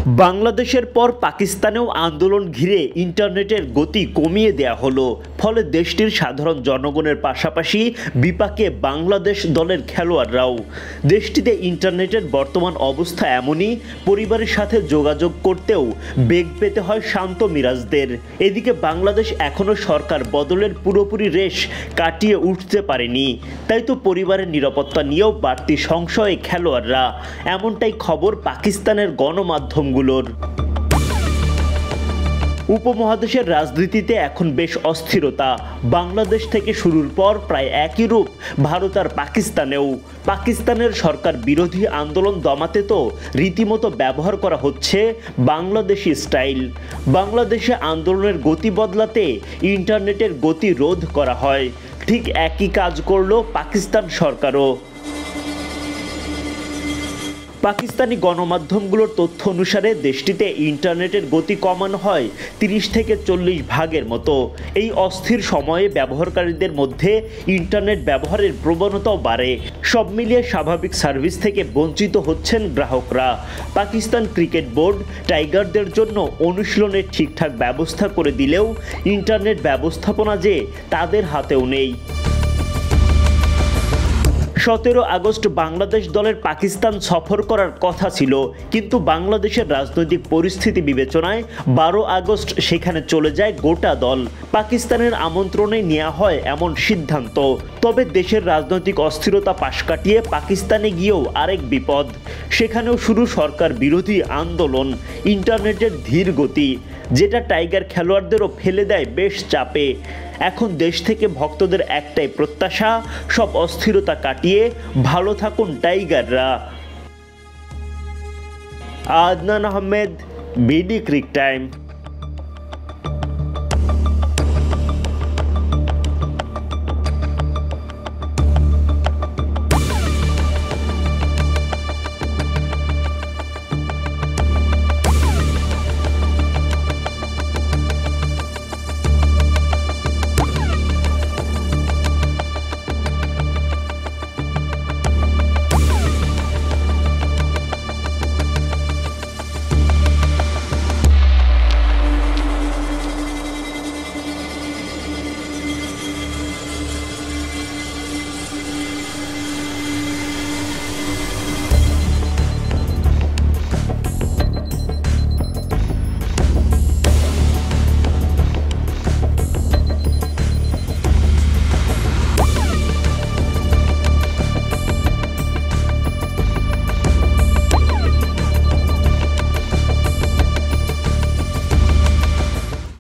বাংলাদেশের পর পাকিস্তানেও আন্দোলন ঘিরে ইন্টারনেটের গতি কমিয়ে দেয়া হলো। ফলে দেশটির সাধারণ জনগণের পাশাপাশি বিপাকে বাংলাদেশ দলের খেলোয়াড়রাও। দেশটিতে ইন্টারনেটের বর্তমান অবস্থা এমনই, পরিবারের সাথে যোগাযোগ করতেও বেগ পেতে হয় শান্ত মিরাজদের। এদিকে বাংলাদেশ এখনও সরকার বদলের পুরোপুরি রেশ কাটিয়ে উঠতে পারেনি। তাই তো পরিবারের নিরাপত্তা নিয়েও বাড়তি সংশয়ে খেলোয়াড়রা। এমনটাই খবর পাকিস্তানের গণমাধ্যম। উপমহাদেশের রাজনীতিতে এখন বেশ অস্থিরতা। বাংলাদেশ থেকে শুরুর পর প্রায় একই রূপ ভারত আর পাকিস্তানেও। পাকিস্তানের সরকার বিরোধী আন্দোলন দমাতে তো রীতিমতো ব্যবহার করা হচ্ছে বাংলাদেশি স্টাইল। বাংলাদেশে আন্দোলনের গতি বদলাতে ইন্টারনেটের গতি রোধ করা হয়। ঠিক একই কাজ করল পাকিস্তান সরকারও। পাকিস্তানি গণমাধ্যমগুলোর তথ্য অনুসারে দেশটিতে ইন্টারনেটের গতি কমানো হয় 30 থেকে 40 ভাগের মতো। এই অস্থির সময়ে ব্যবহারকারীদের মধ্যে ইন্টারনেট ব্যবহারের প্রবণতাও বাড়ে। সব মিলিয়ে স্বাভাবিক সার্ভিস থেকে বঞ্চিত হচ্ছেন গ্রাহকরা। পাকিস্তান ক্রিকেট বোর্ড টাইগারদের জন্য অনুশীলনের ঠিকঠাক ব্যবস্থা করে দিলেও ইন্টারনেট ব্যবস্থাপনা যে তাদের হাতেও নেই। 17 আগস্ট বাংলাদেশ দলের পাকিস্তান সফর করার কথা ছিল, কিন্তু বাংলাদেশের রাজনৈতিক পরিস্থিতি বিবেচনায় 12 আগস্ট সেখানে চলে যায় গোটা দল। পাকিস্তানের আমন্ত্রণে নেওয়া হয় এমন সিদ্ধান্ত। তবে দেশের রাজনৈতিক অস্থিরতা পাশ কাটিয়ে পাকিস্তানে গিয়েও আরেক বিপদ। সেখানেও শুরু সরকার বিরোধী আন্দোলন, ইন্টারনেটের ধীর গতি, যেটা টাইগার খেলোয়াড়দেরও ফেলে দেয় বেশ চাপে। এখন দেশ থেকে ভক্তদের একটাই প্রত্যাশা, সব অস্থিরতা কাটিয়ে ভালো থাকুন টাইগাররা। Adnan Ahmed, BD cric time.